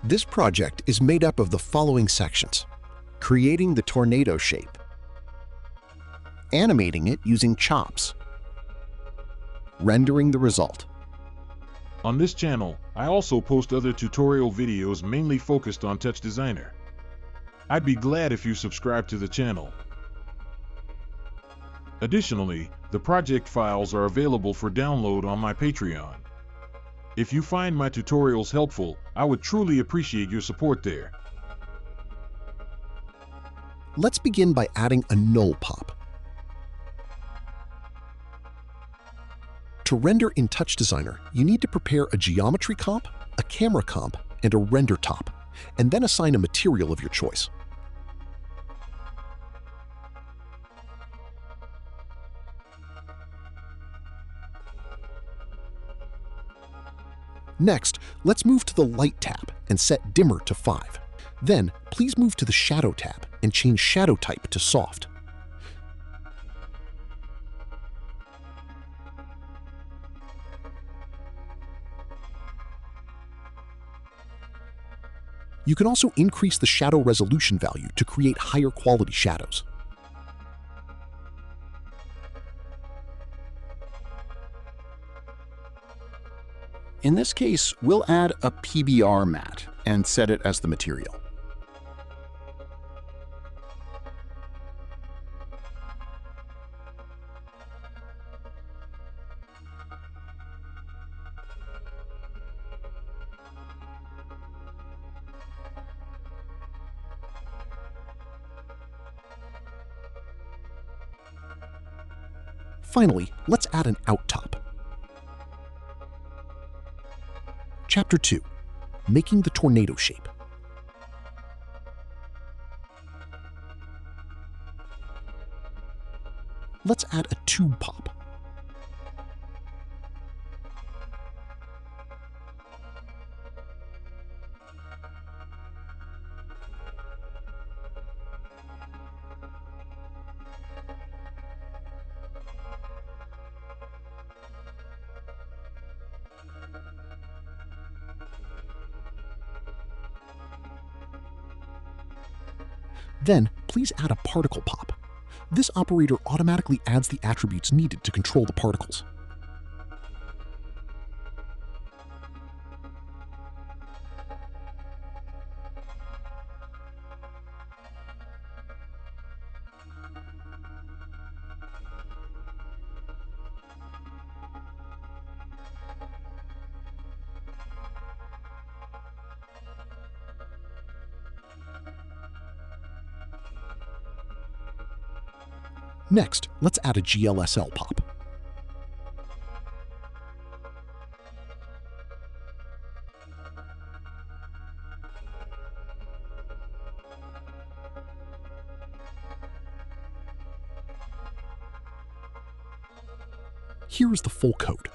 This project is made up of the following sections: creating the tornado shape, animating it using chops, rendering the result. On this channel, I also post other tutorial videos mainly focused on TouchDesigner. I'd be glad if you subscribe to the channel. Additionally, the project files are available for download on my Patreon. If you find my tutorials helpful, I would truly appreciate your support there. Let's begin by adding a null pop. To render in TouchDesigner, you need to prepare a geometry comp, a camera comp, and a render top, and then assign a material of your choice. Next, let's move to the Light tab and set Dimmer to 5. Then, please move to the Shadow tab and change Shadow Type to Soft. You can also increase the shadow resolution value to create higher quality shadows. In this case, we'll add a PBR matte and set it as the material. Finally, let's add an out top. Chapter 2: Making the tornado shape. Let's add a tube pop. Then, please add a particle pop. This operator automatically adds the attributes needed to control the particles. Next, let's add a GLSL pop. Here is the full code.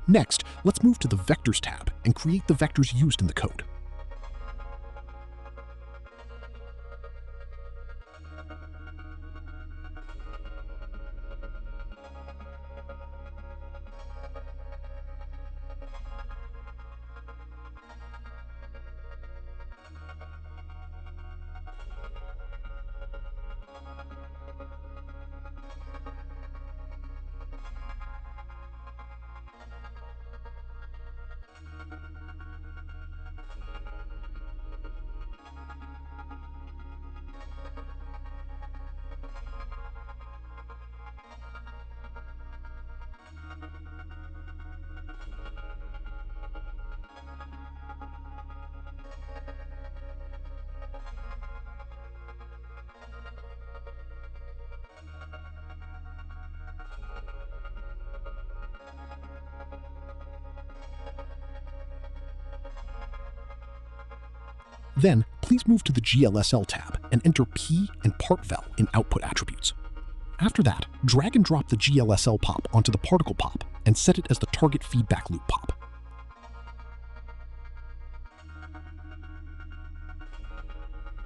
Next, let's move to the Vectors tab and create the vectors used in the code. Then, please move to the GLSL tab and enter P and part vel in output attributes. After that, drag and drop the GLSL pop onto the particle pop and set it as the target feedback loop pop.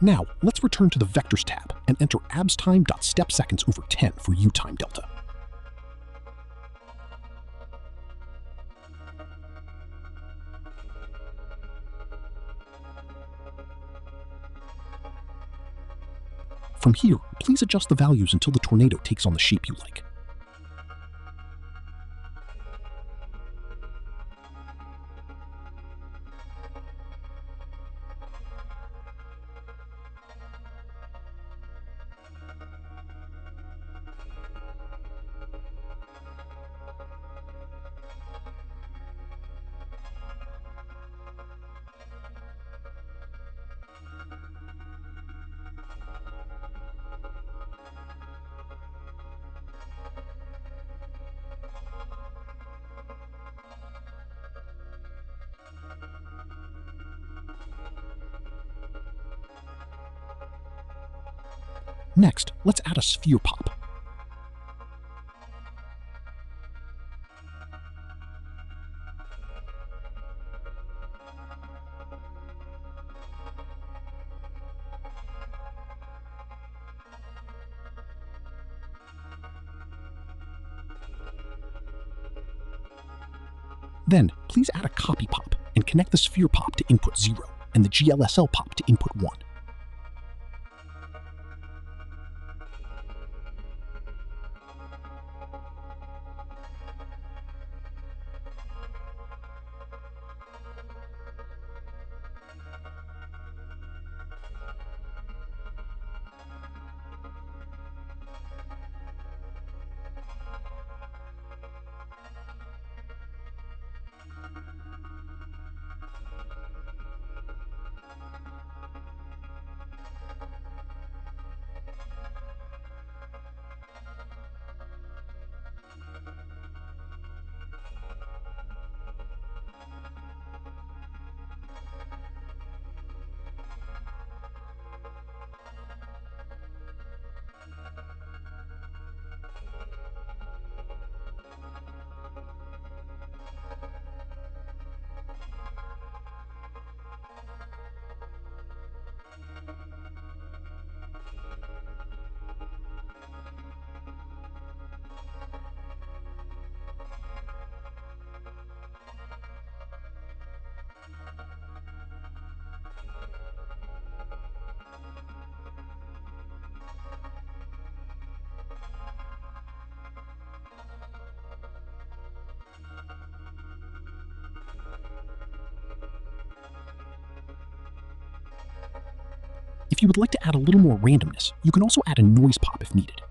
Now, let's return to the Vectors tab and enter abstime.stepseconds over 10 for U time delta. From here, please adjust the values until the tornado takes on the shape you like. Next, let's add a sphere pop. Then, please add a copy pop and connect the sphere pop to input 0 and the GLSL pop to input 1. If you would like to add a little more randomness, you can also add a noise pop if needed.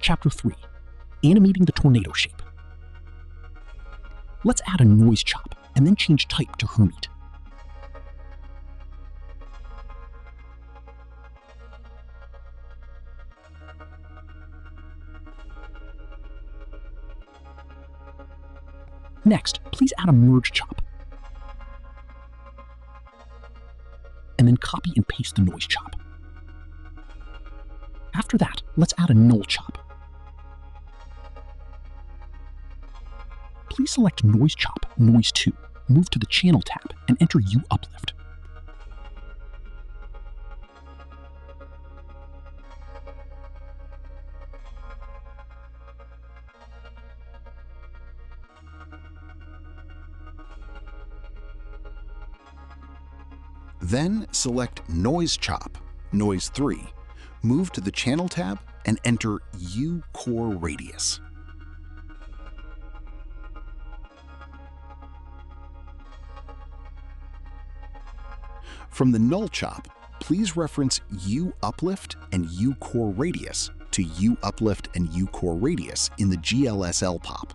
Chapter 3. Animating the tornado shape. Let's add a noise chop and then change type to Hermite. Next, please add a merge chop. And then copy and paste the noise chop. After that, let's add a null chop. Please select Noise Chop, Noise 2, move to the Channel tab, and enter U Uplift. Then select Noise Chop, Noise 3, move to the Channel tab, and enter U Core Radius. From the null chop, please reference U uplift and U core radius to U uplift and U core radius in the GLSL pop.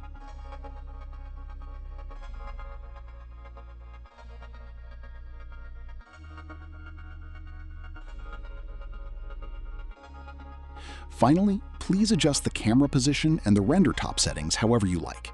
Finally, please adjust the camera position and the render top settings however you like.